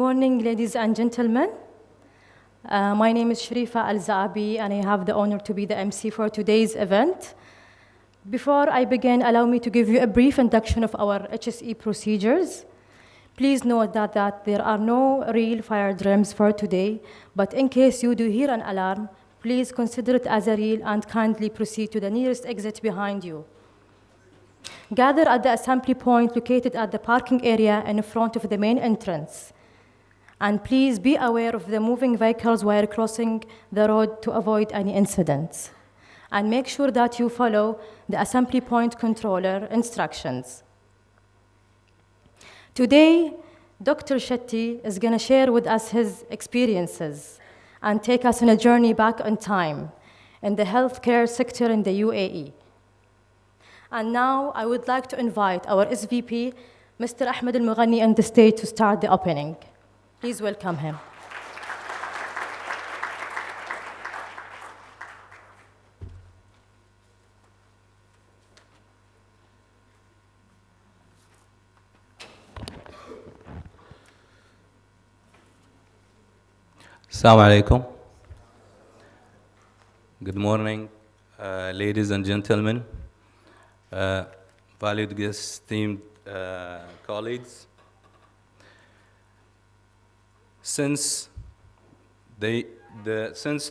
morning, ladies and gentlemen. My name is Sharifa Al-Zaabi, and I have the honor to be the MC for today's event. Before I begin, allow me to give you a brief induction of our HSE procedures. Please note that there are no real fire drums for today, but in case you do hear an alarm, please consider it as a real and kindly proceed to the nearest exit behind you. Gather at the assembly point located at the parking area in front of the main entrance. And please be aware of the moving vehicles while crossing the road to avoid any incidents. And make sure that you follow the assembly point controller instructions. Today, Dr. Shetty is going to share with us his experiences and take us on a journey back in time in the healthcare sector in the UAE. And now I would like to invite our SVP, Mr. Ahmed Al-Mughani, on the stage to start the opening. Please welcome him. Assalamu alaikum. Good morning, ladies and gentlemen, valued guests, esteemed colleagues. Since the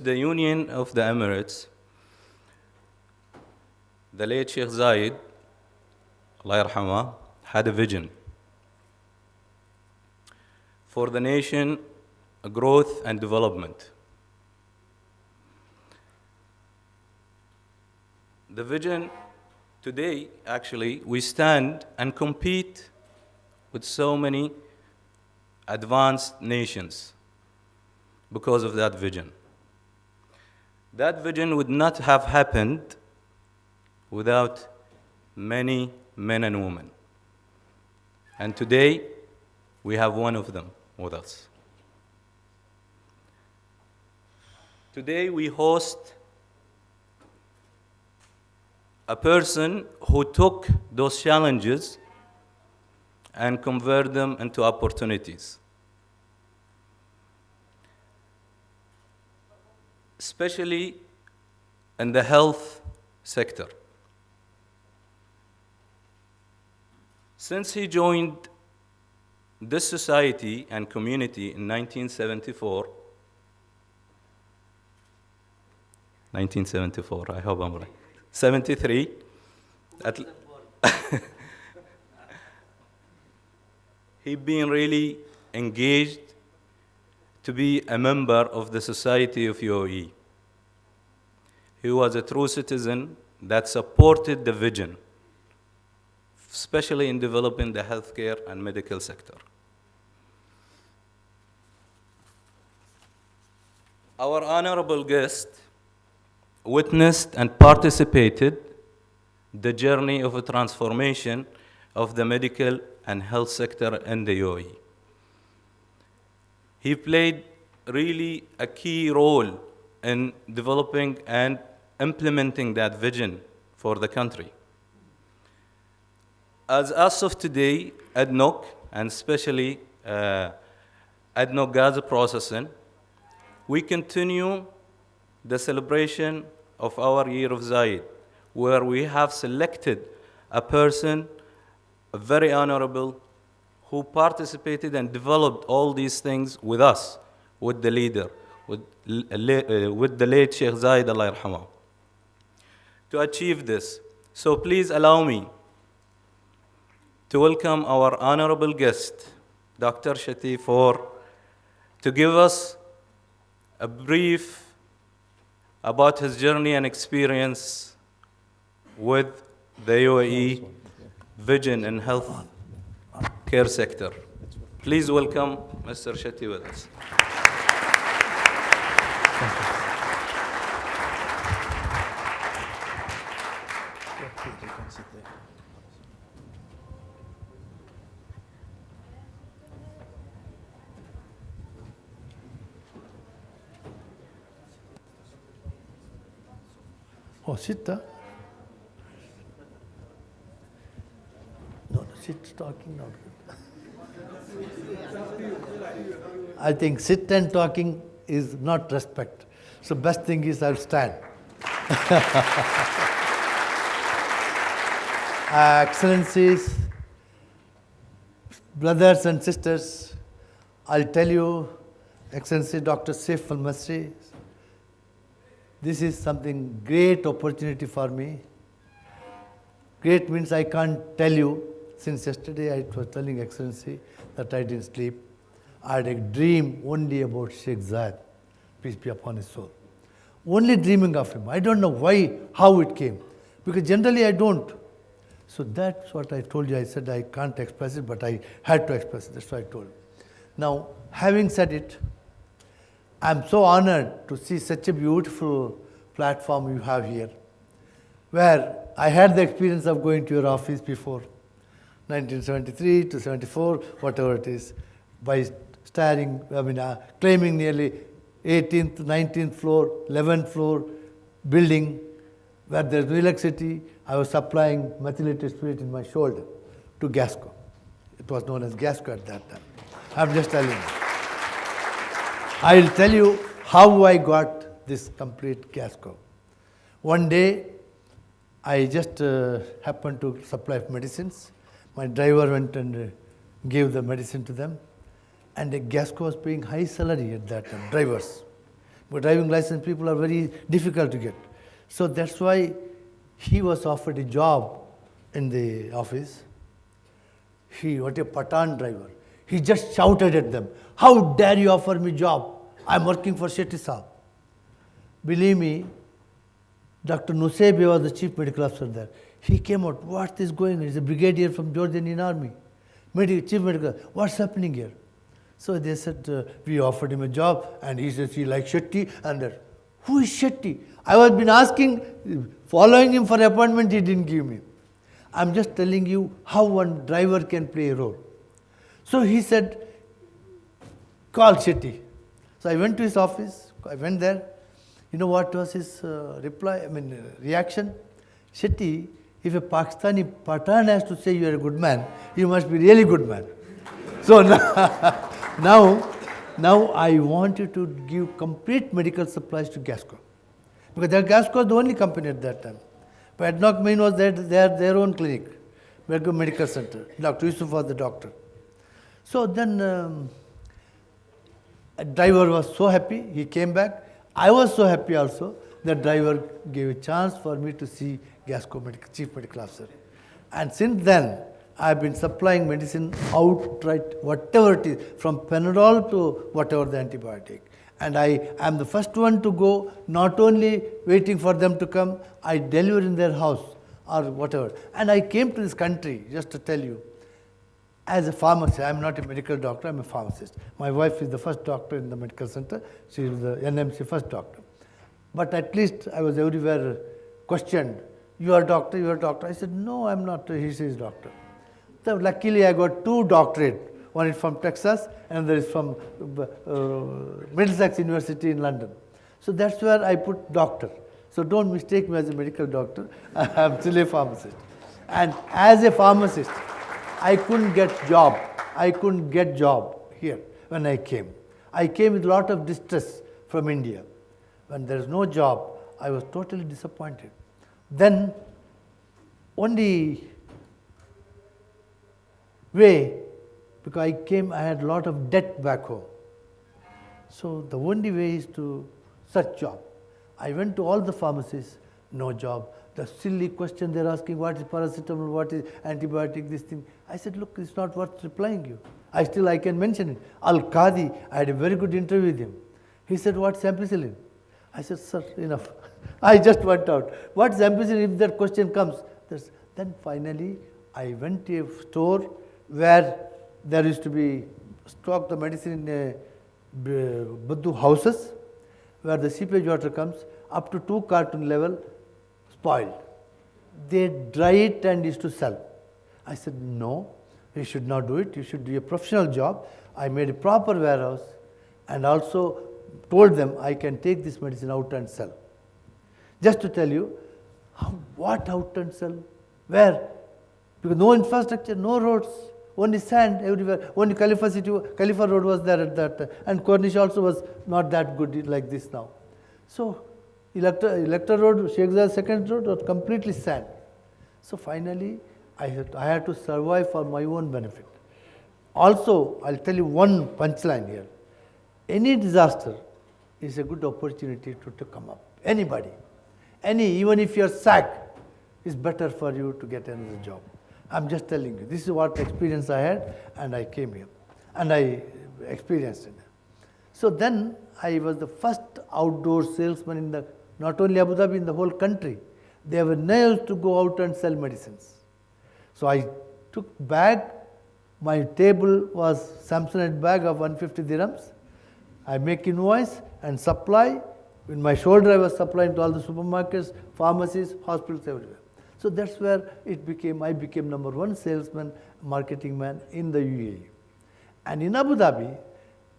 Union of the Emirates, the late Sheikh Zayed, Allah yarhamah, had a vision for the nation, growth and development. The vision today, actually, we stand and compete with so many advanced nations because of that vision. That vision would not have happened without many men and women. And today, we have one of them with us. Today, we host a person who took those challenges and convert them into opportunities. Especially in the health sector. Since he joined this society and community in 1974, I hope I'm right, 73, he been really engaged to be a member of the society of UAE. He was a true citizen that supported the vision, especially in developing the healthcare and medical sector. Our honorable guest witnessed and participated the journey of a transformation of the medical and health sector in the UAE. He played really a key role in developing and implementing that vision for the country. As of today, ADNOC, and especially ADNOC gas processing, we continue the celebration of our year of Zayed, where we have selected a person, a very honorable, who participated and developed all these things with us, with the leader, with the late Sheikh Zayed, Allah yarhamah, to achieve this. So please allow me to welcome our honorable guest, Dr. Shetty, to give us a brief about his journey and experience with the UAE vision and health care sector. Please welcome Mr. Shetty with us. Oh, Sita? No, Sita's talking now. I think sit and talking is not respect. So best thing is I'll stand. Excellencies, brothers and sisters, I'll tell you, Excellency Dr. Saif al-Masri, this is something great opportunity for me. Great means I can't tell you. Since yesterday I was telling Excellency that I didn't sleep. I had a dream only about Sheikh Zayed, peace be upon his soul. Only dreaming of him. I don't know why, how it came. Because generally I don't. So that's what I told you. I said I can't express it, but I had to express it. That's what I told. Now, having said it, I'm so honored to see such a beautiful platform you have here, where I had the experience of going to your office before, 1973 to 74, whatever it is, by claiming nearly 18th, 19th floor, 11th floor building, where there's no electricity. I was supplying methylated spirit in my shoulder to Gasco. It was known as Gasco at that time. I'm just telling you. I'll tell you how I got this complete Gasco. One day, I just happened to supply medicines. My driver went and gave the medicine to them. And the Gasco was paying high salary at that time, drivers. But driving license people are very difficult to get. So that's why he was offered a job in the office. What a Patan driver. He just shouted at them, "How dare you offer me job? I'm working for Shetty Saab." Believe me, Dr. Nusayb was the chief medical officer there. He came out, "What is going on?" He's a brigadier from Jordanian army. Chief medical, "What's happening here?" So they said, we offered him a job, and he says he likes Shetty, and that. Who is Shetty? I was been asking, following him for appointment, he didn't give me. I'm just telling you how one driver can play a role. So he said, "Call Shetty." So I went to his office, I went there. You know what was his reaction? "Shetty, if a Pakistani Pathan has to say you are a good man, you must be really good man." So now I want you to give complete medical supplies to Gasco. Because Gasco was the only company at that time. But ADNOC Main was their own clinic, medical center. Dr. Yusuf was the doctor. So then a driver was so happy, he came back. I was so happy also. The driver gave a chance for me to see Gasco chief medical officer. And since then, I've been supplying medicine outright, whatever it is, from Panadol to whatever the antibiotic. And I am the first one to go, not only waiting for them to come, I deliver in their house or whatever. And I came to this country, just to tell you, as a pharmacist. I'm not a medical doctor, I'm a pharmacist. My wife is the first doctor in the medical center. She is the NMC first doctor. But at least I was everywhere questioned. "You are a doctor, you are a doctor." I said, "No, I'm not." He says doctor. So luckily I got 2 doctorates. One is from Texas and another is from Middlesex University in London. So that's where I put doctor. So don't mistake me as a medical doctor. I'm still a pharmacist. And as a pharmacist, I couldn't get job. I couldn't get job here when I came. I came with a lot of distress from India. When there's no job, I was totally disappointed. Then only way, because I had a lot of debt back home. So the only way is to search job. I went to all the pharmacies, no job. The silly question they're asking, what is paracetamol, what is antibiotic, this thing. I said, look, it's not worth replying you. I can mention it. Al-Qadi, I had a very good interview with him. He said, what's ampicillin? I said, sir, enough. I just went out. What's ampicillin if that question comes? Then finally, I went to a store where there used to be stock the medicine in a Buddu houses, where the seepage water comes up to 2 carton level, spoiled. They dry it and used to sell. I said, no, you should not do it. You should do a professional job. I made a proper warehouse and also told them I can take this medicine out and sell. Just to tell you, what out and sell? Where? Because no infrastructure, no roads. only sand everywhere. Only Khalifa Road was there at that time. And Corniche also was not that good like this now. So Electra Road, Sheikh Zayed second road was completely sand. So finally, I had to survive for my own benefit. Also, I'll tell you one punchline here. Any disaster is a good opportunity to come up. Anybody. Even if you're sacked, it's better for you to get another job. I'm just telling you. This is what experience I had, and I came here. And I experienced it. So then, I was the first outdoor salesman in not only Abu Dhabi, in the whole country. They were nailed to go out and sell medicines. So I took bag. My table was Samsonite bag of 150 dirhams. I make invoice and supply. In my shoulder, I was supplying to all the supermarkets, pharmacies, hospitals, everywhere. So that's where I became #1 salesman, marketing man in the UAE. And in Abu Dhabi,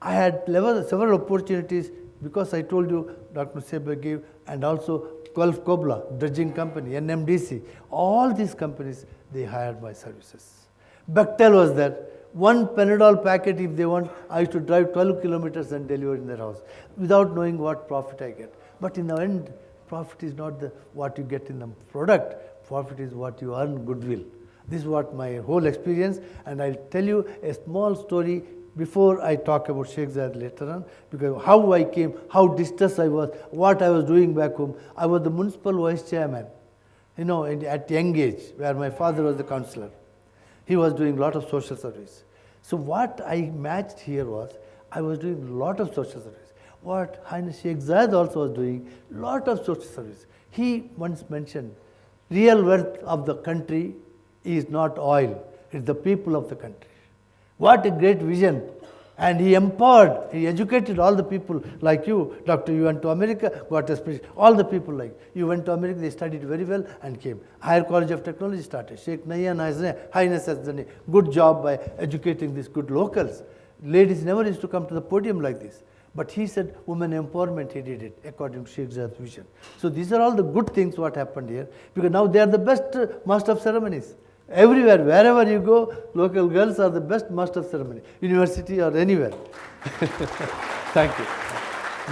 I had several opportunities because I told you Dr. Seba gave, and also Gulf Kobla, dredging company, NMDC, all these companies, they hired my services. Bechtel was there. One Panadol packet, if they want, I used to drive 12 kilometers and deliver in their house without knowing what profit I get. But in the end, profit is not what you get in the product. Profit is what you earn goodwill. This is what my whole experience, and I'll tell you a small story before I talk about Sheikh Zayed later on, because how I came, how distressed I was, what I was doing back home. I was the municipal vice chairman, at young age, where my father was the councillor. He was doing a lot of social service. So what I matched here was, I was doing a lot of social service. What Highness Sheikh Zayed also was doing, a lot of social service. He once mentioned, real wealth of the country is not oil, it's the people of the country. What a great vision. And he empowered, he educated all the people like you. Doctor, you went to America, got a special, all the people like you went to America, they studied very well and came. Higher College of Technology started. Sheikh Nayan Highness has done a good job by educating these good locals. Ladies never used to come to the podium like this. But he said women empowerment, he did it according to Sheikh Zayed's vision. So these are all the good things what happened here, because now they are the best master of ceremonies. Everywhere, wherever you go, local girls are the best master of ceremony, university or anywhere. Thank you.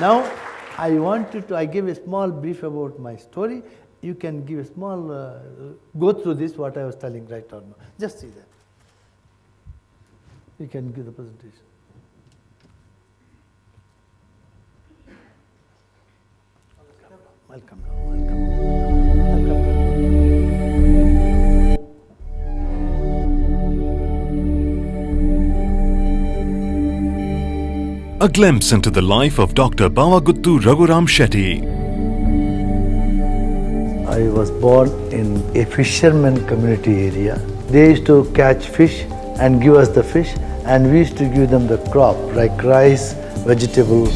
Now, I gave a small brief about my story. You can give a small, go through this, what I was telling right now. Just see that. You can give the presentation. Welcome. A glimpse into the life of Dr. Bawaguttu Raghuram Shetty. I was born in a fisherman community area. They used to catch fish and give us the fish, and we used to give them the crop like rice, vegetable.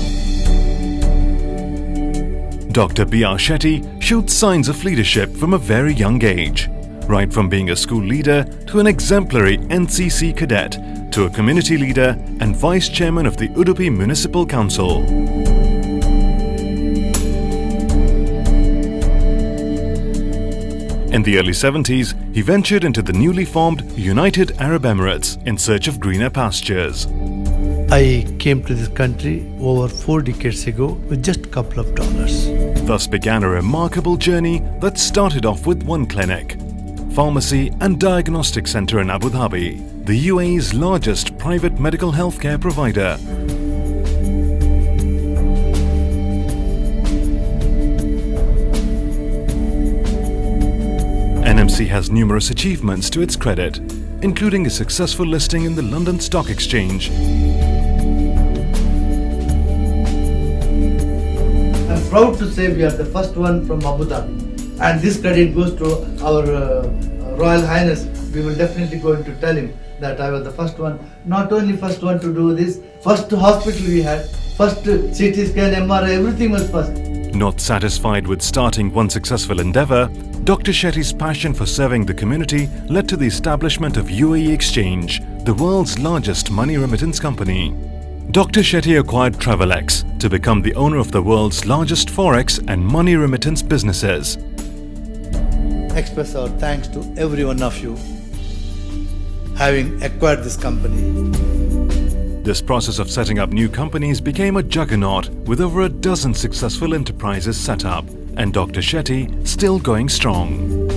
Dr. B.R. Shetty showed signs of leadership from a very young age, right from being a school leader to an exemplary NCC cadet to a community leader and vice chairman of the Udupi Municipal Council. In the early 70s, he ventured into the newly formed United Arab Emirates in search of greener pastures. I came to this country over 4 decades ago with just a couple of dollars. Thus began a remarkable journey that started off with one clinic, pharmacy and diagnostic center in Abu Dhabi, the UAE's largest private medical healthcare provider. NMC has numerous achievements to its credit, including a successful listing in the London Stock Exchange. I'm proud to say we are the first one from Abu Dhabi, and this credit goes to our Royal Highness. We will definitely going to tell him that I was the first one, not only first one to do this, first hospital we had, first CT scan, MRI, everything was first. Not satisfied with starting one successful endeavour, Dr. Shetty's passion for serving the community led to the establishment of UAE Exchange, the world's largest money remittance company. Dr. Shetty acquired Travelex to become the owner of the world's largest forex and money remittance businesses. Express our thanks to every one of you. having acquired this company. This process of setting up new companies became a juggernaut with over a dozen successful enterprises set up, and Dr. Shetty still going strong.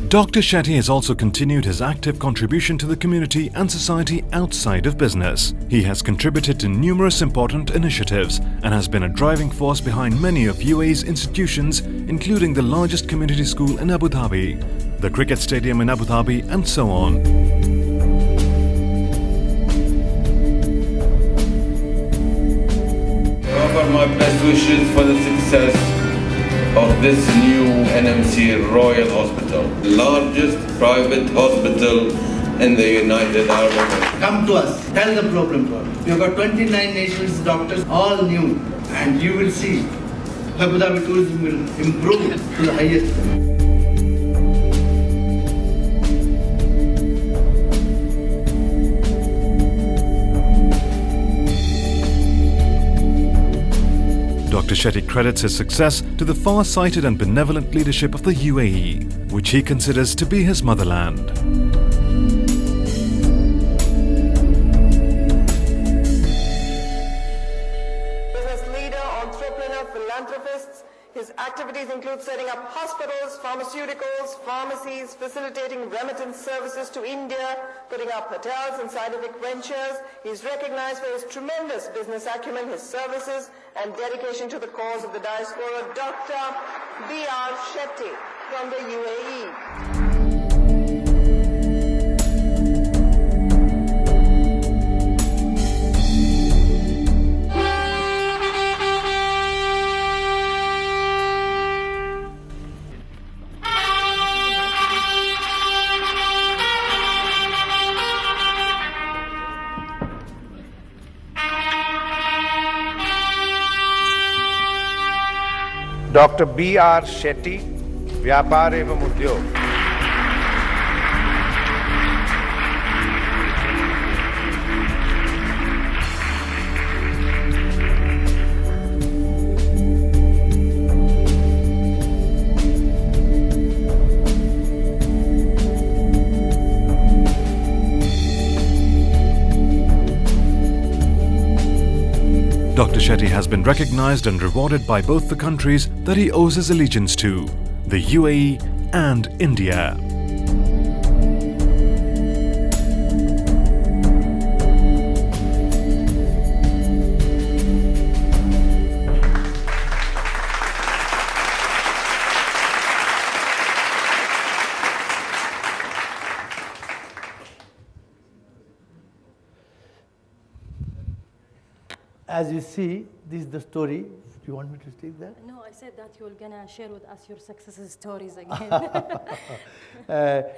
Dr. Shetty has also continued his active contribution to the community and society outside of business. He has contributed to numerous important initiatives and has been a driving force behind many of UAE's institutions, including the largest community school in Abu Dhabi, the cricket stadium in Abu Dhabi, and so on. I offer my best wishes for the success of this new NMC Royal Hospital, the largest private hospital in the United Arab Emirates. Come to us, tell the problem to us. We have got 29 nations, doctors, all new, and you will see Abu Dhabi tourism will improve to the highest level. Dr. Shetty credits his success to the far-sighted and benevolent leadership of the UAE, which he considers to be his motherland. Business leader, entrepreneur, philanthropist. His activities include setting up hospitals, pharmaceuticals, pharmacies, facilitating remittance services to India, putting up hotels and scientific ventures. He's recognized for his tremendous business acumen, his services, and dedication to the cause of the diaspora. Dr. B.R. Shetty from the UAE. Doctor B.R. Shetty, व्यापार एवं उद्योग। Dr. Shetty has been recognized and rewarded by both the countries that he owes his allegiance to, the UAE and India. As you see, this is the story. Do you want me to take that? No, I said that you're gonna share with us your success stories again.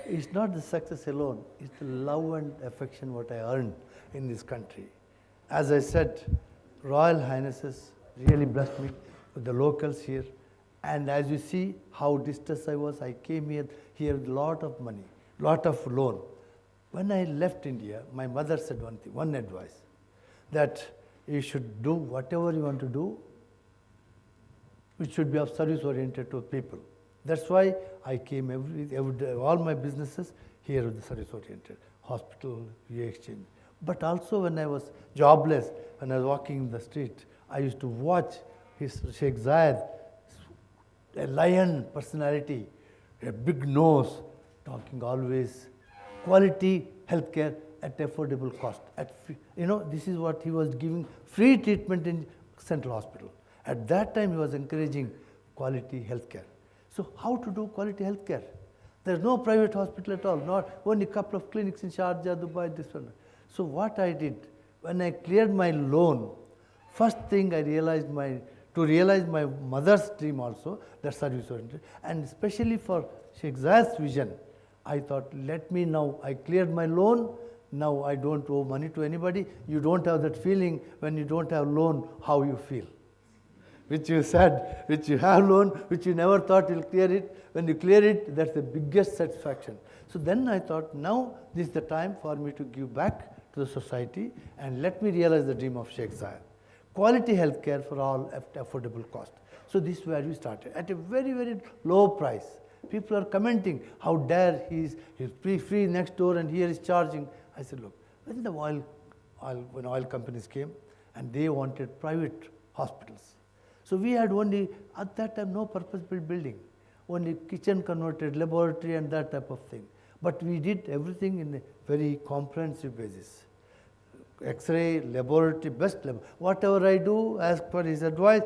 It's not the success alone. It's the love and affection what I earned in this country. As I said, Royal Highnesses really blessed me with the locals here. And as you see how distressed I was, I came here with a lot of money, lot of loan. When I left India, my mother said one thing, one advice, that you should do whatever you want to do, which should be of service oriented to people. That's why I came every day, all my businesses here with the service oriented, hospital, exchange. But also when I was jobless, when I was walking in the street, I used to watch his Sheikh Zayed, a lion personality, a big nose, talking always quality healthcare at affordable cost. This is what he was giving, free treatment in Central Hospital. At that time, he was encouraging quality healthcare. So how to do quality healthcare? There's no private hospital at all, not only a couple of clinics in Sharjah, Dubai, this one. So what I did, when I cleared my loan, first thing I realized to realize my mother's dream also, that service oriented, and especially for Sheikh Zayed's vision, I thought, I cleared my loan, now I don't owe money to anybody. You don't have that feeling when you don't have loan, how you feel. Which you said, which you have loan, which you never thought you'll clear it. When you clear it, that's the biggest satisfaction. So then I thought, now this is the time for me to give back to the society and let me realize the dream of Sheikh Zayed. Quality healthcare for all at affordable cost. So this is where we started, at a very, very low price. People are commenting, how dare he's free next door and here is charging. I said, look, when the oil companies came and they wanted private hospitals. So we had only, at that time, no purpose-built building, only kitchen converted, laboratory and that type of thing. But we did everything in a very comprehensive basis. X-ray, laboratory, best lab. Whatever I do, as per his advice,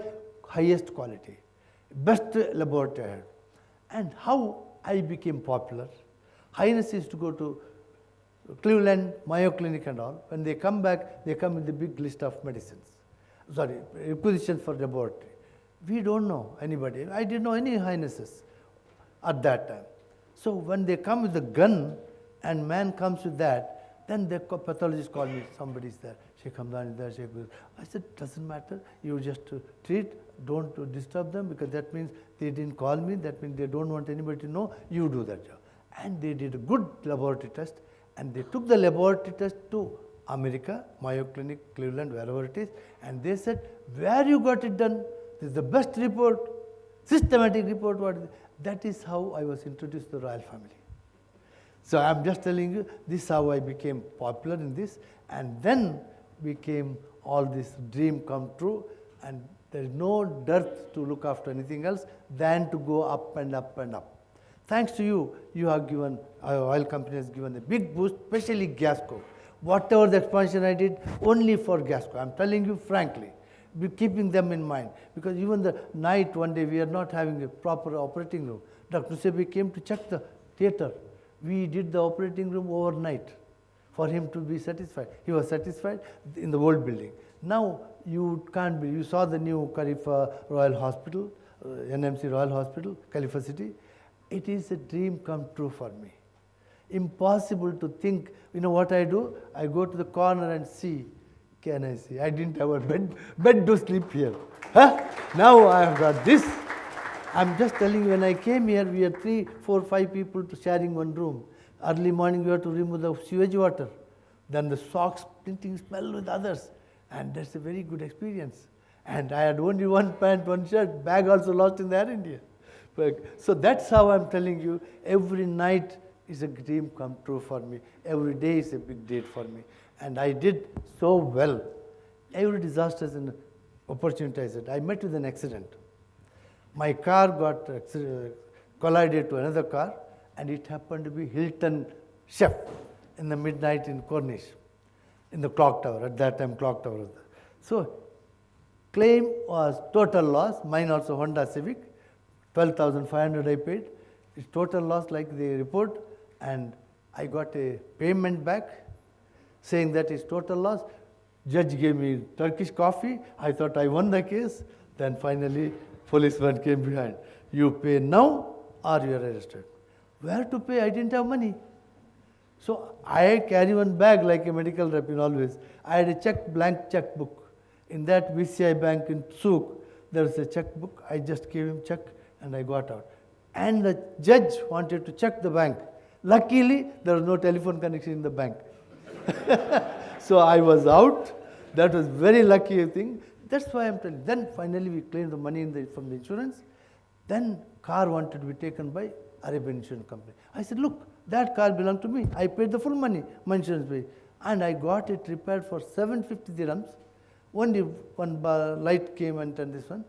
highest quality, best laboratory I had. And how I became popular. Highness used to go to Cleveland, Mayo Clinic and all. When they come back, they come with the big list of medicines. Sorry, requisitions for laboratory. We don't know anybody. I didn't know any highnesses at that time. So when they come with a gun and man comes with that, then the pathologist called me, somebody's there, Sheikh Hamdan is there, Sheikh. I said, doesn't matter, you just treat, don't disturb them, because that means they didn't call me, that means they don't want anybody to know, you do that job. And they did a good laboratory test, and they took the laboratory test to America, Mayo Clinic, Cleveland, wherever it is, and they said, where you got it done? This is the best report, systematic report. What is it? That is how I was introduced to the royal family. So I'm just telling you, this is how I became popular in this, and then became all this dream come true, and there is no dearth to look after anything else than to go up and up and up. Thanks to you, you have given, our oil company has given a big boost, especially Gasco. Whatever the expansion I did, only for Gasco. I'm telling you frankly, be keeping them in mind. Because even the night, one day, we are not having a proper operating room. Dr. Sebi came to check the theatre. We did the operating room overnight for him to be satisfied. He was satisfied in the old building. Now, you can't be, you saw the new Khalifa Royal Hospital, NMC Royal Hospital, Khalifa City. It is a dream come true for me. Impossible to think, you know what I do? I go to the corner and see, can I see? I didn't have a bed to sleep here. Huh? Now I have got this. I'm just telling you, when I came here, we had 3, 4, 5 people sharing one room. Early morning, we had to remove the sewage water. Then the socks printing smell with others. And that's a very good experience. And I had only one pant, one shirt, bag also lost in the Air India. So that's how I'm telling you, every night is a dream come true for me. Every day is a big date for me. And I did so well. Every disaster is an opportunity, I said. I met with an accident. My car got collided to another car, and it happened to be Hilton Chef in the midnight in Corniche, in the clock tower. At that time, clock tower was there. So, claim was total loss. Mine also Honda Civic, 12,500 I paid. It's total loss like the report, and I got a payment back saying that it's total loss. Judge gave me Turkish coffee. I thought I won the case. Then finally, policeman came behind. You pay now or you are arrested. Where to pay? I didn't have money. So I carry one bag like a medical rep in always. I had a blank checkbook. In that BCI bank in Souk, there was a checkbook. I just gave him check and I got out. And the judge wanted to check the bank. Luckily, there was no telephone connection in the bank. So I was out. That was very lucky thing. That's why I'm telling you. Then finally we claimed the money from the insurance. Then car wanted to be taken by Arabian Insurance Company. I said, look, that car belonged to me. I paid the full money, my insurance paid. And I got it repaired for 750 dirhams. Only one light came and turned this one.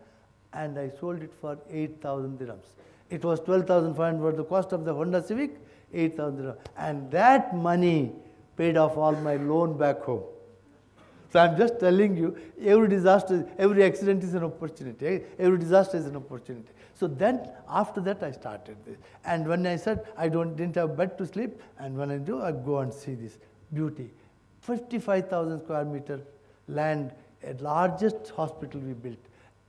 And I sold it for 8,000 dirhams. It was 12,500 the cost of the Honda Civic, 8,000 dirhams. And that money paid off all my loan back home. So I'm just telling you, every disaster, every accident is an opportunity. Every disaster is an opportunity. So then, after that, I started this. And when I said I didn't have bed to sleep, and when I do, I go and see this beauty. 55,000 square meter land, a largest hospital we built.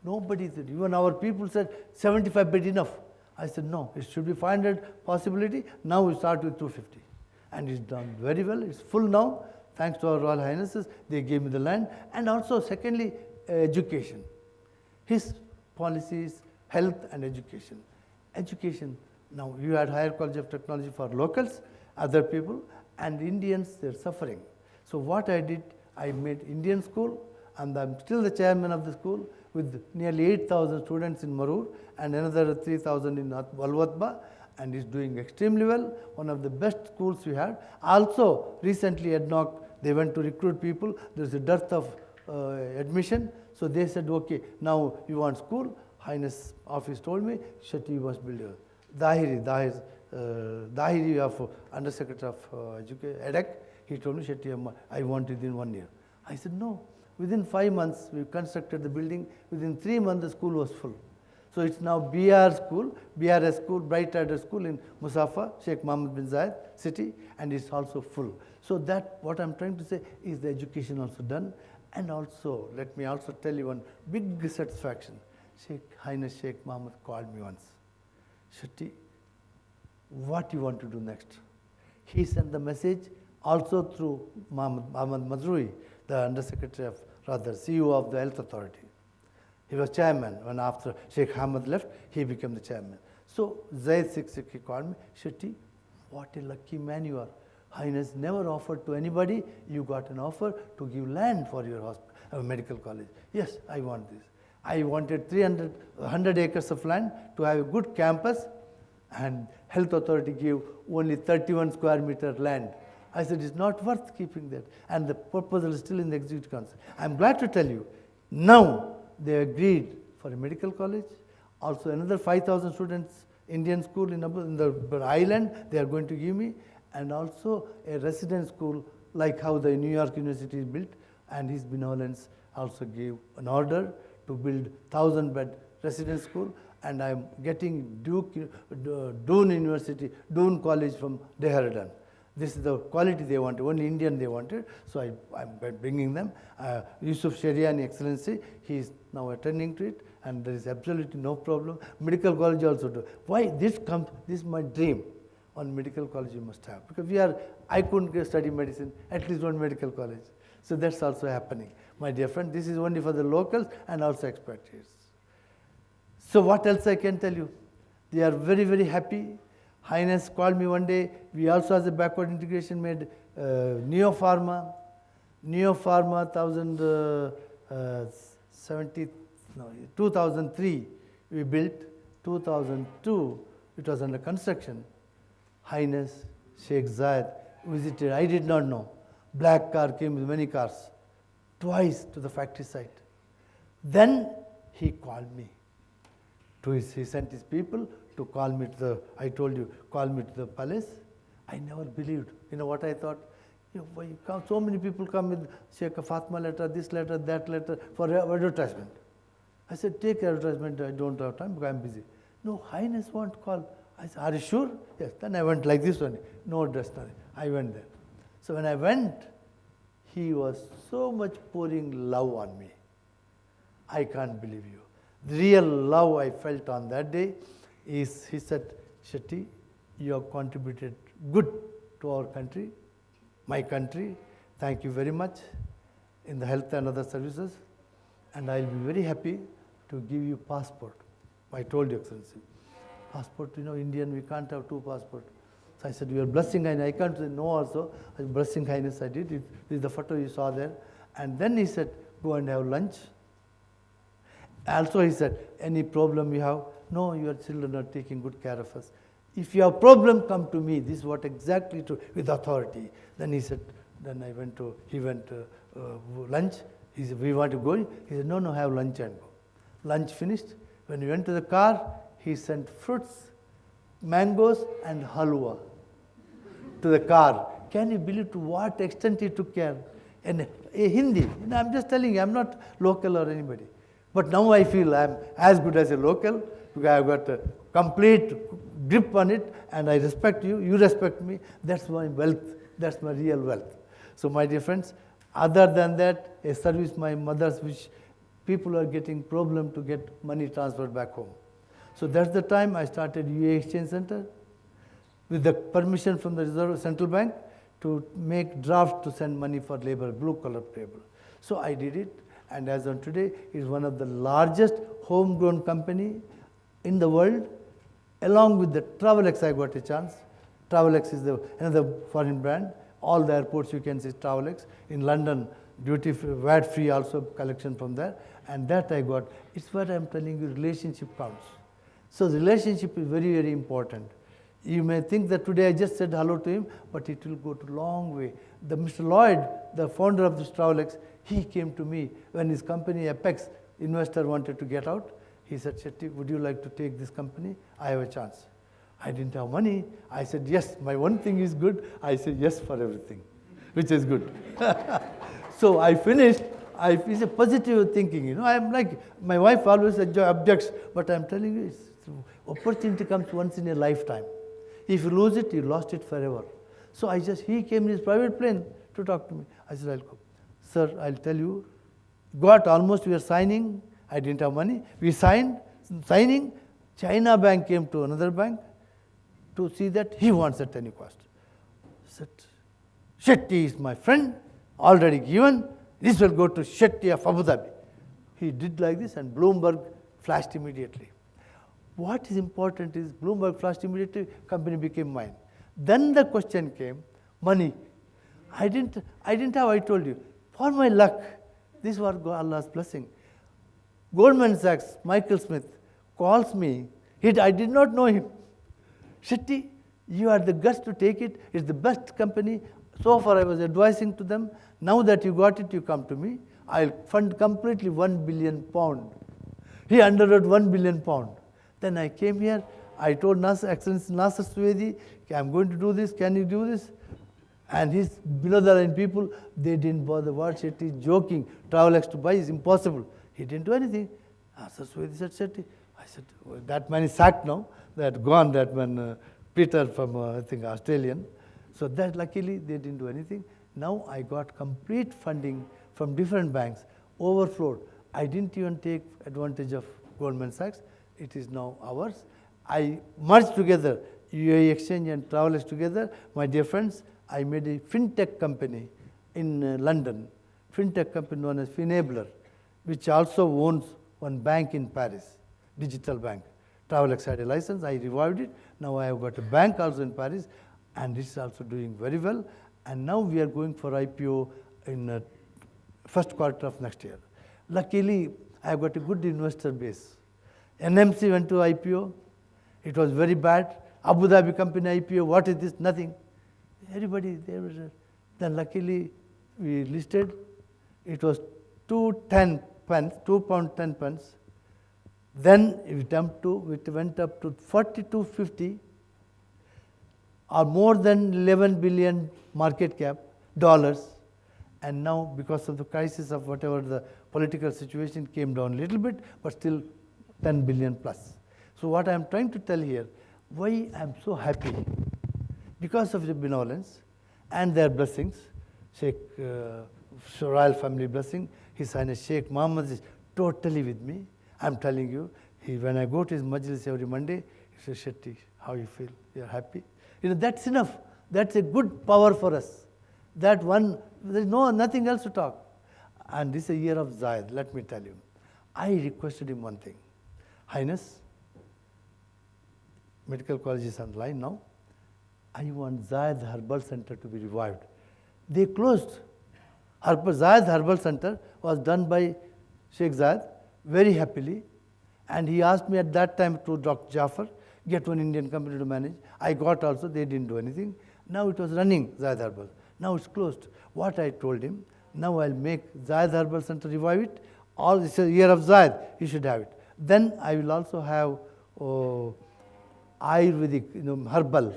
Nobody said, even our people said 75 bed enough. I said, no, it should be 500 possibility. Now we start with 250. And it's done very well. It's full now. Thanks to our Royal Highnesses, they gave me the land. And also, secondly, education. His policies, health and education. Education, now you had Higher College of Technology for locals, other people, and Indians, they're suffering. So what I did, I made Indian school, and I'm still the chairman of the school, with nearly 8,000 students in Marur and another 3,000 in Walwatba, and is doing extremely well, one of the best schools we had. Also, recently ADNOC, they went to recruit people. There's a dearth of admission. So they said, okay, now you want school? Highness office told me, Shetty, you must build a Dahiri of Undersecretary of EDEC. He told me, Shetty, I want it in 1 year. I said, no. Within 5 months, we constructed the building. Within 3 months, the school was full. So it's now BRS school, Bright Rider School in Musafa, Sheikh Mohammed bin Zayed city, and it's also full. So that, what I'm trying to say is the education also done. And also, let me also tell you one big satisfaction. Highness Sheikh Mohammed called me once. Shetty, what you want to do next? He sent the message also through Mohammed Mazrui, the Undersecretary CEO of the Health Authority. He was chairman. When after Sheikh Hamad left, he became the chairman. So Zayed Sikh called me, Shetty, what a lucky man you are. Highness never offered to anybody. You got an offer to give land for your medical college. Yes, I want this. I wanted 100 acres of land to have a good campus, and Health Authority gave only 31 square meter land. I said, it's not worth keeping that. And the proposal is still in the Executive Council. I'm glad to tell you, now they agreed for a medical college. Also another 5,000 students, Indian school in the island, they are going to give me. And also a residence school, like how the New York University is built. And His Benevolence also gave an order to build 1,000-bed residence school. And I'm getting Doon University, Doon College from Dehradun. This is the quality they wanted, only Indian they wanted, so I'm bringing them. Yusuf Sheriani, Excellency, he is now attending to it, and there is absolutely no problem. Medical college also do. Why this comes, this is my dream. On medical college you must have, because I couldn't study medicine, at least one medical college. So that's also happening. My dear friend, this is only for the locals and also expatriates. So what else I can tell you? They are very, very happy. Highness called me one day. We also, as a backward integration, made Neo Pharma 2003 we built. 2002 it was under construction. Highness Sheikh Zayed visited. I did not know. Black car came with many cars. Twice to the factory site. Then he called me. He sent his people to call me to the, I told you, call me to the palace. I never believed. You know what I thought? So many people come with Sheikh Fatma letter, this letter, that letter, for advertisement. I said, take advertisement, I don't have time because I'm busy. No, Highness won't call. I said, are you sure? Yes. Then I went like this one. No address, nothing. I went there. So when I went, he was so much pouring love on me. I can't believe you. The real love I felt on that day is, he said, Shetty, you have contributed good to our country, my country. Thank you very much in the health and other services. And I'll be very happy to give you passport. I told you, Excellency. Passport, Indian, we can't have 2 passports. So I said, your blessing, and I can't say no also. Blessing, Highness, I did. This is the photo you saw there. And then he said, go and have lunch. Also he said, any problem you have? No, your children are taking good care of us. If you have problem, come to me. This is what exactly to, with authority. Then he said, then he went to lunch. He said, we want to go. He said, no, have lunch and go. Lunch finished. When we went to the car, he sent fruits, mangoes and halwa to the car. Can you believe to what extent he took care? And Hindi, I'm just telling you, I'm not local or anybody. But now I feel I'm as good as a local because I've got a complete grip on it, and I respect you, you respect me. That's my wealth, that's my real wealth. So my dear friends, other than that, a service my mother's, which people are getting problem to get money transferred back home. So that's the time I started UAE Exchange Center with the permission from the Reserve Central Bank to make draft to send money for labor, blue-collar labor. So I did it, and as on today, it is one of the largest homegrown company in the world, along with the Travelex. I got a chance. Travelex is another foreign brand. All the airports you can see Travelex. In London, duty-free, VAT-free also collection from there. And that I got. It's what I'm telling you, relationship counts. So the relationship is very, very important. You may think that today I just said hello to him, but it will go to a long way. The Mr. Lloyd, the founder of this Travelex, he came to me when his company Apex investor wanted to get out. He said, Shetty, would you like to take this company? I have a chance. I didn't have money. I said, yes, my one thing is good. I said yes for everything, which is good. So I finished. It's a positive thinking, you know. I'm like, my wife always objects, but I'm telling you, opportunity comes once in a lifetime. If you lose it, you lost it forever. So he came in his private plane to talk to me. I said, I'll go. Sir, I'll tell you, we are signing. I didn't have money. We signing. China bank came to another bank to see that he wants at any cost. I said, Shetty is my friend, already given. This will go to Shetty of Abu Dhabi. He did like this, and Bloomberg flashed immediately. What is important is Bloomberg flashed immediately, company became mine. Then the question came, money. I didn't have, I told you. For my luck, this was Allah's blessing. Goldman Sachs, Michael Smith, calls me. I did not know him. Shetty, you had the guts to take it. It's the best company. So far I was advising to them. Now that you got it, you come to me. I'll fund completely £1 billion. He underwrote £1 billion. Then I came here. I told Excellency Nasser Swedi, I'm going to do this. Can you do this? And his below the line people, they didn't bother. What Shetty is joking. Travelex to buy is impossible. He didn't do anything. Nasser Swedi said, Shetty. I said, well, that man is sacked now. That gone, that man, Peter from, I think, Australian. So that luckily they didn't do anything. Now I got complete funding from different banks, overflowed. I didn't even take advantage of Goldman Sachs. It is now ours. I merged together UAE Exchange and Travelex together. My dear friends, I made a fintech company in London, fintech company known as Finabler, which also owns one bank in Paris, digital bank. Travelex had a license. I revived it. Now I have got a bank also in Paris, and this is also doing very well. And now we are going for IPO in first quarter of next year. Luckily, I have got a good investor base. NMC went to IPO. It was very bad. Abu Dhabi company IPO, what is this? Nothing. Everybody there was. Then luckily, we listed. It was £2.10. Then it went up to 42.50, or more than 11 billion market cap dollars. And now, because of the crisis of whatever the political situation, came down a little bit, but still 10 billion plus. So what I am trying to tell here, why I am so happy, because of the benevolence and their blessings, Sheikh royal family blessing, His Highness Sheikh Mohammed is totally with me. I am telling you, when I go to his majlis every Monday, he says, Shetty, how you feel? You are happy? You know, that's enough. That's a good power for us. That one, there is nothing else to talk. And this is a year of Zayed, let me tell you. I requested him one thing. Highness, medical college is online now. I want Zayed Herbal Center to be revived. They closed. Zayed Herbal Center was done by Sheikh Zayed very happily. And he asked me at that time to Dr. Jafar, get one Indian company to manage. I got also, they didn't do anything. Now it was running, Zayed Herbal. Now it's closed. What I told him, now I'll make Zayed Herbal Center, revive it. All this is a year of Zayed, you should have it. Then I will also have Ayurvedic, herbal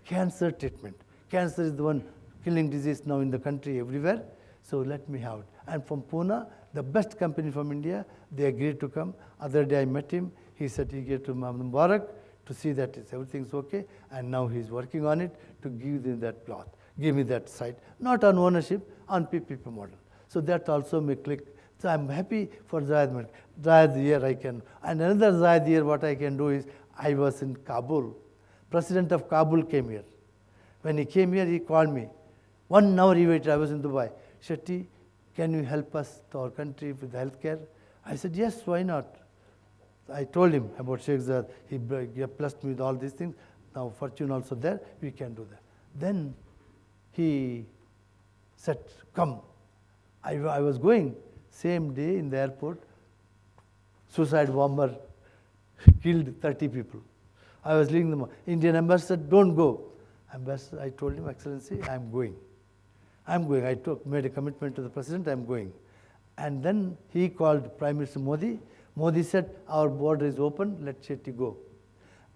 cancer treatment. Cancer is the one killing disease now in the country everywhere. So let me have it. And from Pune, the best company from India, they agreed to come. Other day I met him. He said he gave to Muhammad Mubarak to see that everything's okay. And now he's working on it to give me that plot, give me that site. Not on ownership, on PPP model. So that also may click. So I'm happy for Zayed. Zayed year I can. And another Zayed year what I can do is, I was in Kabul. President of Kabul came here. When he came here, he called me. 1 hour he waited. I was in Dubai. Shetty, can you help us to our country with healthcare? I said, yes, why not? I told him about Sheikh Zayed. He blessed me with all these things. Now fortune also there, we can do that. Then he said, come. I was going. Same day in the airport, suicide bomber killed 30 people. I was leaving the Indian ambassador, don't go. Ambassador, I told him, Excellency, I'm going. I'm going. I made a commitment to the president, I'm going. And then he called Prime Minister Modi. Modi said, our border is open, let Shetty go.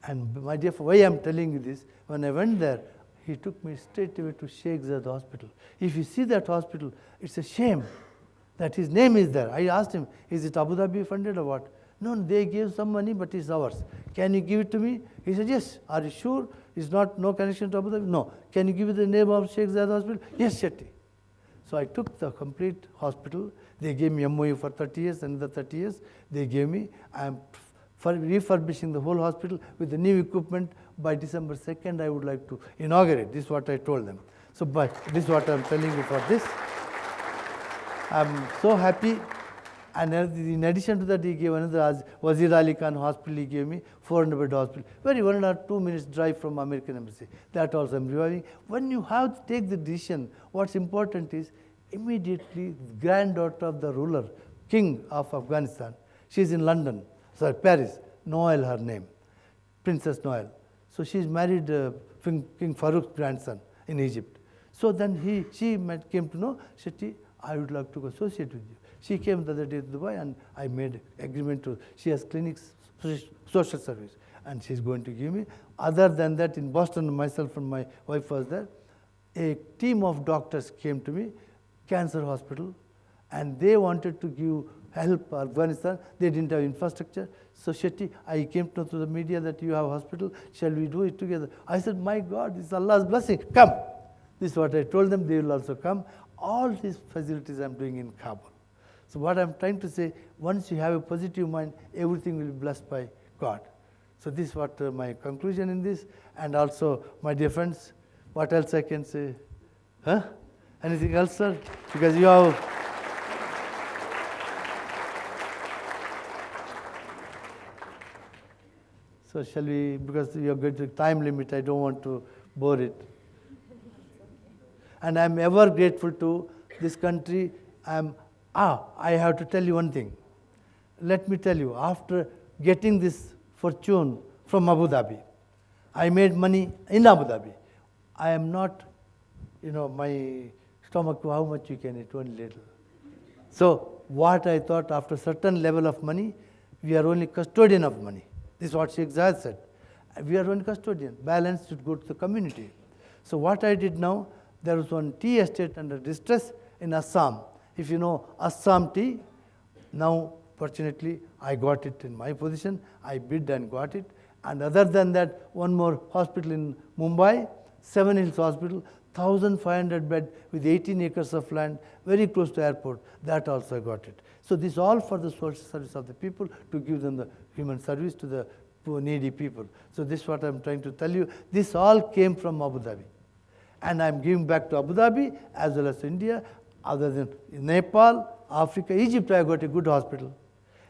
And my dear, why I'm telling you this, when I went there, he took me straight away to Sheikh Zayed hospital. If you see that hospital, it's a shame that his name is there. I asked him, is it Abu Dhabi funded or what? No, they gave some money, but it's ours. Can you give it to me? He said, yes. Are you sure? It's not no connection to Abu Dhabi? No. Can you give me the name of Sheikh Zayed hospital? Yes, Shetty. So I took the complete hospital. They gave me MOU for 30 years, another 30 years. They gave me. I'm refurbishing the whole hospital with the new equipment. By December 2nd, I would like to inaugurate. This is what I told them. So, but this is what I'm telling you for this. I'm so happy. And in addition to that, he gave another Wazir Ali Khan hospital. He gave me 400-bed hospital. Very 1 or 2 minutes drive from American embassy. That also I'm reviving. When you have to take the decision, what's important is immediately the granddaughter of the ruler, king of Afghanistan. She's in London, sorry, Paris. Noel, her name, Princess Noel. So she's married King Farouk's grandson in Egypt. So then she came to know, Shetty, I would like to associate with you. She came the other day to Dubai and I made agreement to, she has clinics, social service, and she's going to give me. Other than that, in Boston, myself and my wife was there. A team of doctors came to me, cancer hospital, and they wanted to give help Afghanistan. They didn't have infrastructure. So Shetty, I came to know through the media that you have a hospital. Shall we do it together? I said, my God, it's Allah's blessing. Come. This is what I told them. They will also come. All these facilities I'm doing in Kabul. So what I'm trying to say, once you have a positive mind, everything will be blessed by God. So this is what my conclusion in this. And also, my dear friends, what else I can say? Huh? Anything else, sir? Because you have... So shall we, because you are going to time limit, I don't want to bore it. And I'm ever grateful to this country. I have to tell you one thing. Let me tell you, after getting this fortune from Abu Dhabi, I made money in Abu Dhabi. I am not, my stomach, how much you can eat, only little. So what I thought, after certain level of money, we are only custodian of money. This is what Sheikh Zayed said. We are only custodian. Balance should go to the community. So what I did now, there was one tea estate under distress in Assam. If you know Assam tea, now fortunately I got it in my position. I bid and got it. And other than that, one more hospital in Mumbai, Seven Hills Hospital, 1,500 bed with 18 acres of land, very close to airport. That also I got it. So this all for the social service of the people, to give them the human service to the poor needy people. So this is what I'm trying to tell you. This all came from Abu Dhabi. And I'm giving back to Abu Dhabi as well as India. Other than Nepal, Africa, Egypt, I got a good hospital,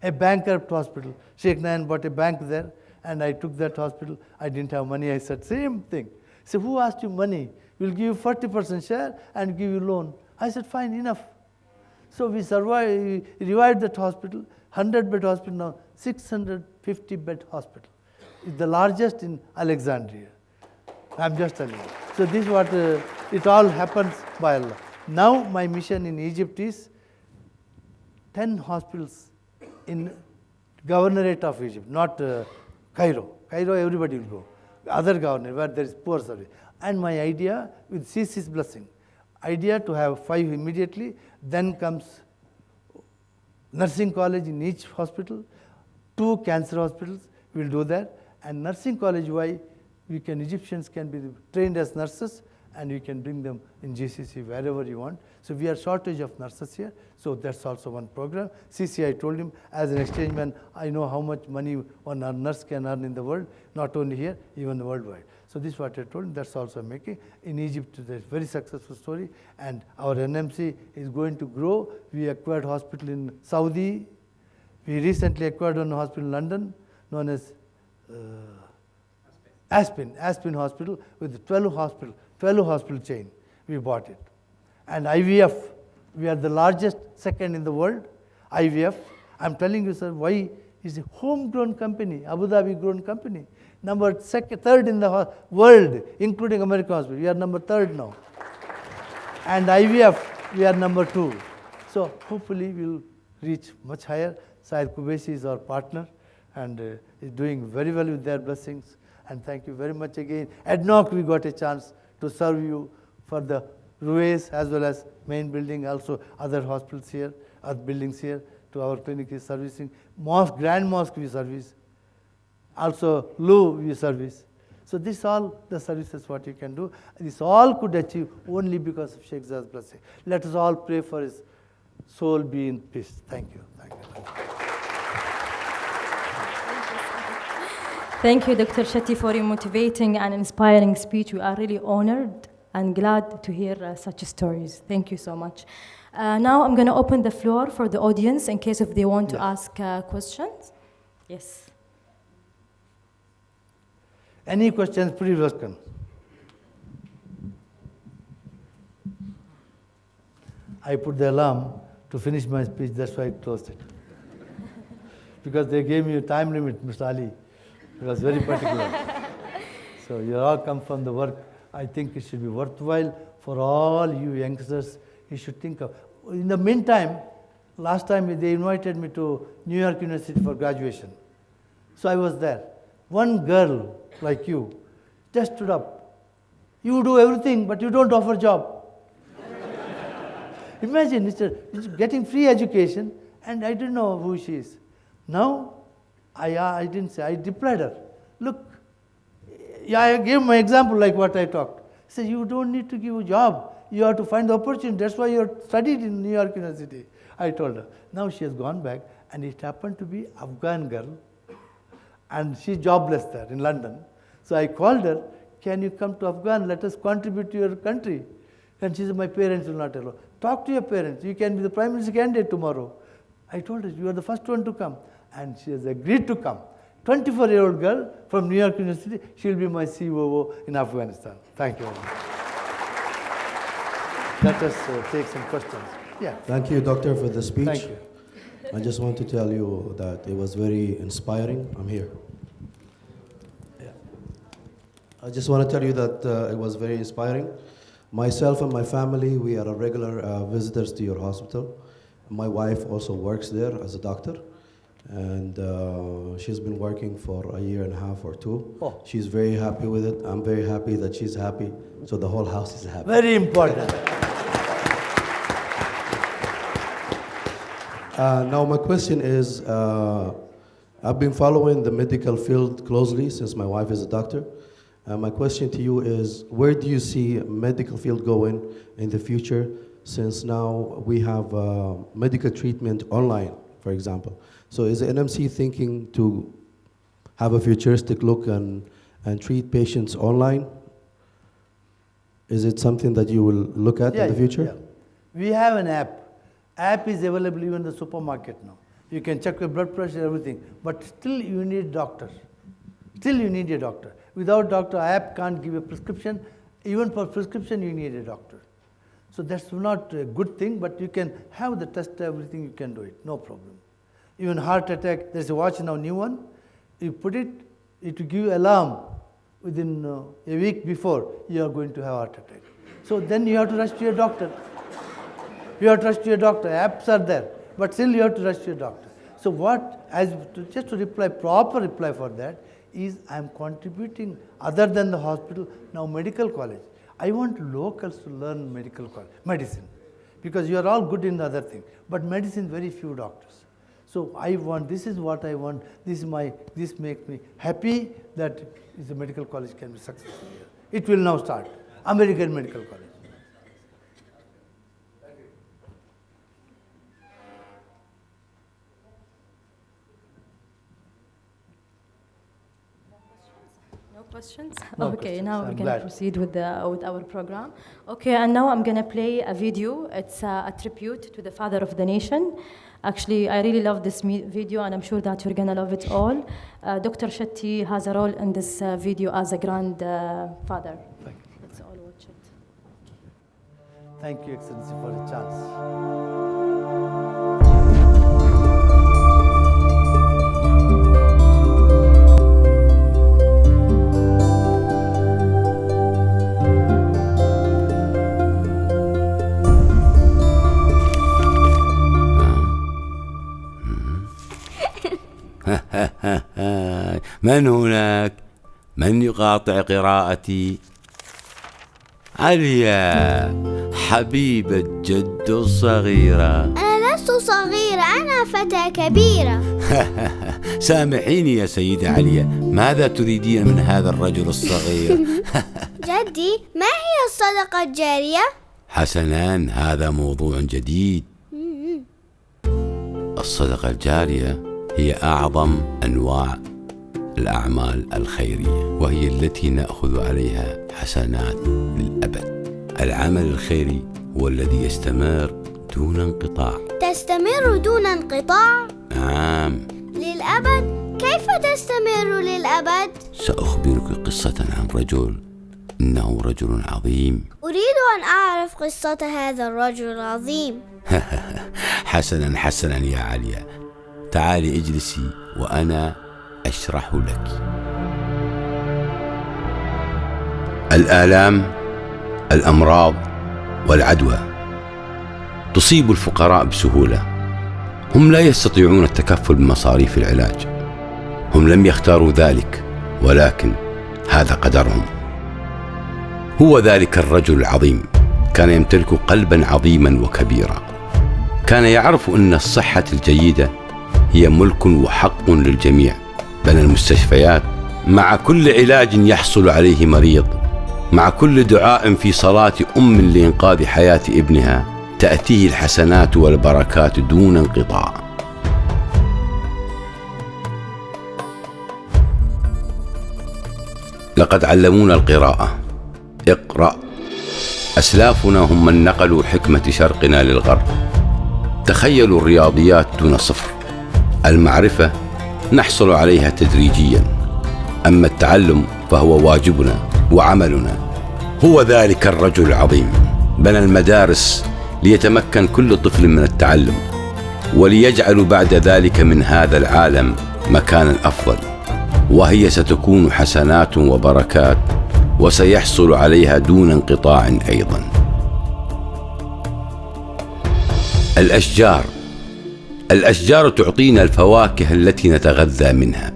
a bankrupt hospital. Sheikh Nayan bought a bank there, and I took that hospital. I didn't have money. I said, same thing. So who asked you money? We'll give you 40% share and give you loan. I said, fine, enough. So we survived, revived that hospital, 100-bed hospital now, 650-bed hospital. It's the largest in Alexandria. I'm just telling you. So this is what, it all happens by Allah. Now my mission in Egypt is 10 hospitals in governorate of Egypt, not Cairo. Cairo, everybody will go. Other governor, where there is poor service. And my idea, with CC's blessing, idea to have 5 immediately, then comes nursing college in each hospital, 2 cancer hospitals, we'll do that. And nursing college, why? Egyptians can be trained as nurses, and you can bring them in GCC wherever you want. So we are shortage of nurses here, so that's also one program. CC, I told him, as an exchange man, I know how much money one nurse can earn in the world, not only here, even worldwide. So this is what I told him, that's also making. In Egypt, there's a very successful story, and our NMC is going to grow. We acquired hospital in Saudi. We recently acquired one hospital in London, known as Aspen Hospital, with 12 hospital chain. We bought it. And IVF, we are the largest, second in the world. IVF, I'm telling you, sir, why It's a homegrown company, Abu Dhabi grown company. Third in the world, including American Hospital. We are number third now. And IVF, we are number 2. So hopefully we'll reach much higher. Syed Qubaisi is our partner and is doing very well with their blessings. And thank you very much again. ADNOC, we got a chance to serve you for the Ruiz as well as main building, also other hospitals here, other buildings here to our clinic is servicing. Mosque, Grand Mosque we service. Also Lu we service. So this all the services what you can do. This all could achieve only because of Sheikh Zayed's blessing. Let us all pray for his soul be in peace. Thank you. Thank you. Thank you. Thank you, Dr. Shetty, for your motivating and inspiring speech. We are really honored and glad to hear such stories. Thank you so much. Now I'm going to open the floor for the audience in case if they want to ask questions. Yes. Any questions, please welcome. I put the alarm to finish my speech, that's why I closed it. Because they gave me a time limit, Mr. Ali. It was very particular. So you all come from the work. I think it should be worthwhile for all you youngsters. You should think of. In the meantime, last time they invited me to New York University for graduation. So I was there. One girl like you just stood up. You do everything, but you don't offer job. Imagine, it's getting free education, and I didn't know who she is. Now, I didn't say, I replied her. Look, I gave my example like what I talked. I said, you don't need to give a job. You have to find the opportunity. That's why you studied in New York University. I told her. Now she has gone back, and it happened to be Afghan girl, and she's jobless there in London. So I called her, can you come to Afghan? Let us contribute to your country. And she said, my parents will not allow. Talk to your parents. You can be the Prime Minister candidate tomorrow. I told her, you are the first one to come. And she has agreed to come. 24-year-old girl from New York University. She will be my COO in Afghanistan. Thank you very much. Let us take some questions. Yeah. Thank you, Doctor, for the speech. Thank you. I just want to tell you that it was very inspiring. I'm here. Yeah. I just want to tell you that it was very inspiring. Myself and my family, we are regular visitors to your hospital. My wife also works there as a doctor. And she's been working for a year and a half or 2. Oh. She's very happy with it. I'm very happy that she's happy. So the whole house is happy. Very important. Now my question is, I've been following the medical field closely since my wife is a doctor. My question to you is, where do you see medical field going in the future, since now we have medical treatment online, for example? So is the NMC thinking to have a futuristic look and treat patients online? Is it something that you will look at in the future? Yeah. We have an app. App is available even in the supermarket now. You can check your blood pressure, everything. But still you need a doctor. Still you need a doctor. Without doctor, app can't give a prescription. Even for prescription, you need a doctor. So that's not a good thing, but you can have the test, everything, you can do it, no problem. Even heart attack, there's a watch now, new one. You put it, it will give you alarm within a week before you are going to have heart attack. So then you have to rush to your doctor. You have to rush to your doctor. Apps are there, but still you have to rush to your doctor. So just to reply, proper reply for that is I am contributing other than the hospital, now medical college. I want locals to learn medical college, medicine, because you are all good in the other thing, but medicine very few doctors. So I want, this is what I want, this makes me happy that the medical college can be successful here. It will now start, American Medical College. Questions? No Okay, questions. now we're I'm going to glad. proceed with our program. Okay, and now I'm going to play a video. It's a tribute to the father of the nation. Actually, I really love this video, and I'm sure that you're going to love it all. Dr. Shetty has a role in this video as a grandfather. Let's all watch it. Thank you, Excellency, for the chance. من هناك؟ من يقاطع قراءتي؟ عليا حبيبة جد الصغيرة. أنا لست صغيرة، أنا فتاة كبيرة. سامحيني يا سيدة عليا، ماذا تريدين من هذا الرجل الصغير؟ جدي، ما هي الصدقة الجارية؟ حسناً، هذا موضوع جديد. الصدقة الجارية هي أعظم أنواع الأعمال الخيرية، وهي التي نأخذ عليها حسنات للأبد. العمل الخيري هو الذي يستمر دون انقطاع. تستمر دون انقطاع؟ نعم. للأبد؟ كيف تستمر للأبد؟ سأخبرك قصة عن رجل، إنه رجل عظيم. أريد أن أعرف قصة هذا الرجل العظيم. حسناً يا عليا، تعالي اجلسي وأنا أشرح لك. الآلام، الأمراض والعدوى تصيب الفقراء بسهولة. هم لا يستطيعون التكفل بمصاريف العلاج. هم لم يختاروا ذلك، ولكن هذا قدرهم. هو ذلك الرجل العظيم كان يمتلك قلبا عظيما وكبيرا. كان يعرف أن الصحة الجيدة هي ملك وحق للجميع. بنى المستشفيات. مع كل علاج يحصل عليه مريض، مع كل دعاء في صلاة لإنقاذ حياة ابنها، تأتيه الحسنات والبركات دون انقطاع. لقد علمونا القراءة. اقرأ. أسلافنا هم من نقلوا حكمة شرقنا للغرب. تخيلوا الرياضيات دون صفر. المعرفة نحصل عليها تدريجيا، أما التعلم فهو واجبنا وعملنا. هو ذلك الرجل العظيم بنى المدارس ليتمكن كل طفل من التعلم، وليجعل بعد ذلك من هذا العالم مكانا أفضل، وهي ستكون حسنات وبركات، وسيحصل عليها دون انقطاع أيضا. الأشجار تعطينا الفواكه التي نتغذى منها،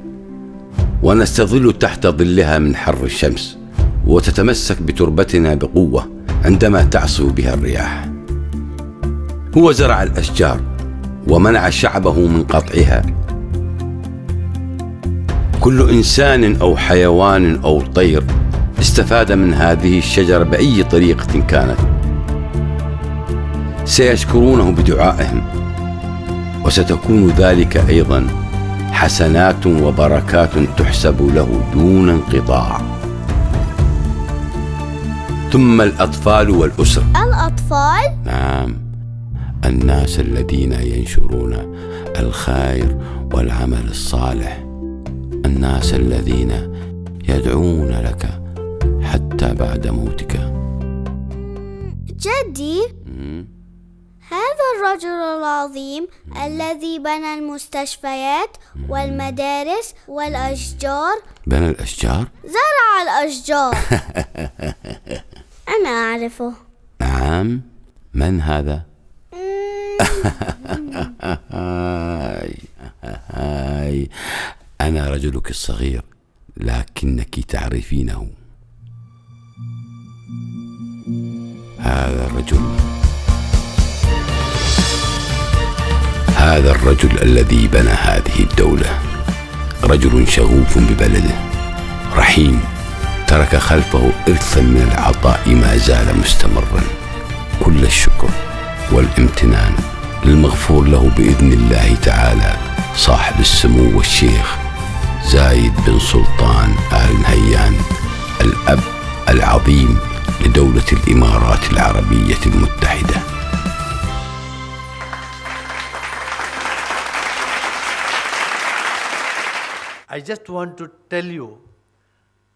ونستظل تحت ظلها من حر الشمس، وتتمسك بتربتنا بقوة عندما تعصف بها الرياح. هو زرع الأشجار ومنع شعبه من قطعها. كل إنسان أو حيوان أو طير استفاد من هذه الشجرة بأي طريقة كانت. سيشكرونه بدعائهم، وستكون ذلك أيضا حسنات وبركات تحسب له دون انقطاع. ثم الأطفال والأسرة. الأطفال؟ نعم، الناس الذين ينشرون الخير والعمل الصالح، الناس الذين يدعون لك حتى بعد موتك. جدي، هذا الرجل العظيم الذي بنى المستشفيات والمدارس والأشجار. بنى الأشجار؟ زرع الأشجار. أنا أعرفه. نعم، من هذا؟ أنا رجلك الصغير، لكنك تعرفينه. هذا الرجل الذي بنى هذه الدولة رجل شغوف ببلده، رحيم، ترك خلفه إرثا من العطاء ما زال مستمرا. كل الشكر والامتنان للمغفور له بإذن الله تعالى صاحب السمو الشيخ زايد بن سلطان آل نهيان، الأب العظيم لدولة الإمارات العربية المتحدة. I just want to tell you,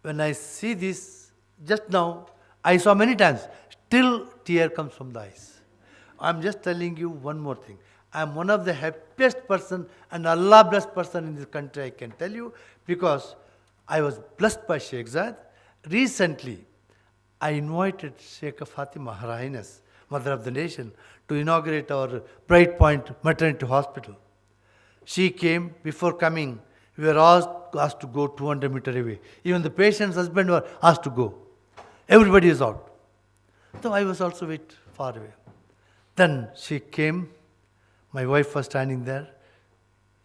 when I see this, just now, I saw many times, still tear comes from the eyes. I'm just telling you one more thing. I'm one of the happiest person and Allah blessed person in this country, I can tell you, because I was blessed by Sheikh Zayed. Recently, I invited Sheikh Fatima, Her Highness, Mother of the Nation, to inaugurate our Bright Point Maternity Hospital. She came. Before coming, we were asked to go 200 meters away. Even the patient's husband were asked to go. Everybody is out. So I was also a bit far away. Then she came. My wife was standing there.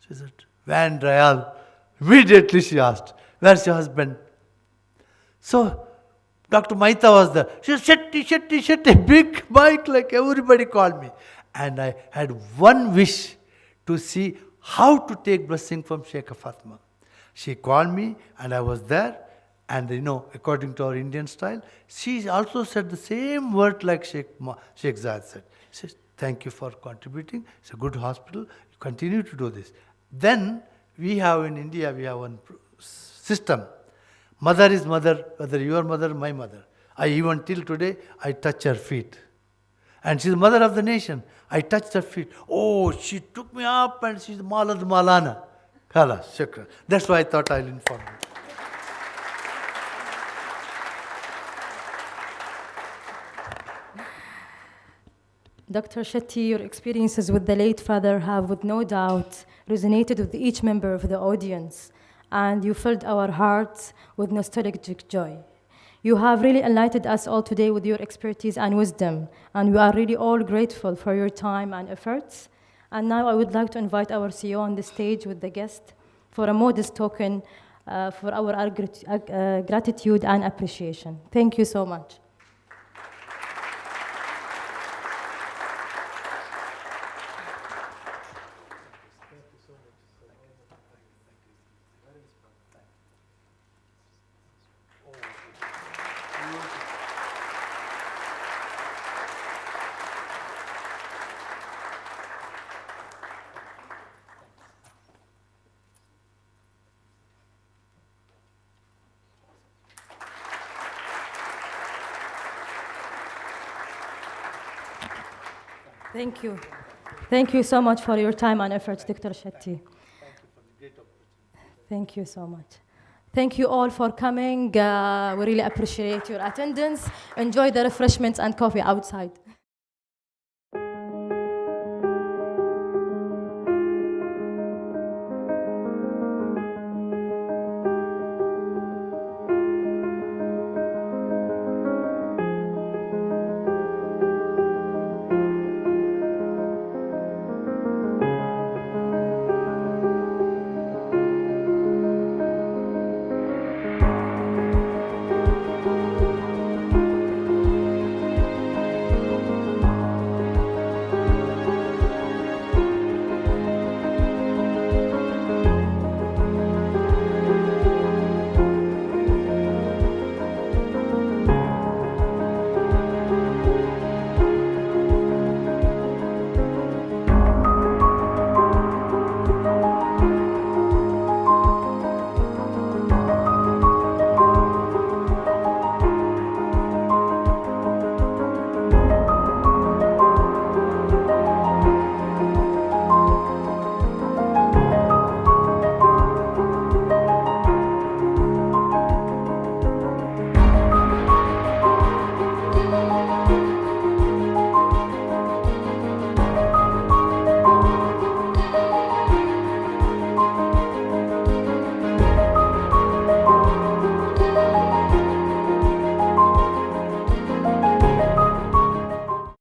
She said, Van Dryal. Immediately she asked, where's your husband? So Dr. Maita was there. She said, Shetty, Shetty, Shetty, big mic, like everybody called me. And I had one wish to see how to take blessing from Sheikh Fatima. She called me and I was there. And according to our Indian style, she also said the same word like Sheikh Zayed said. She said, thank you for contributing. It's a good hospital. You continue to do this. Then we have in India, we have one system. Mother is mother, whether your mother, my mother. Even till today, I touch her feet. And she's the mother of the nation. I touched her feet. Oh, she took me up and she's the Malad Malana. Khalas, shukran. That's why I thought I'll inform you. Dr. Shetty, your experiences with the late father have, with no doubt, resonated with each member of the audience, and you filled our hearts with nostalgic joy. You have really enlightened us all today with your expertise and wisdom, and we are really all grateful for your time and efforts. And now I would like to invite our CEO on the stage with the guest for a modest token for our gratitude and appreciation. Thank you so much. Thank you. Thank you so much for your time and efforts, Dr. Shetty. Thank you so much. Thank you all for coming. We really appreciate your attendance. Enjoy the refreshments and coffee outside.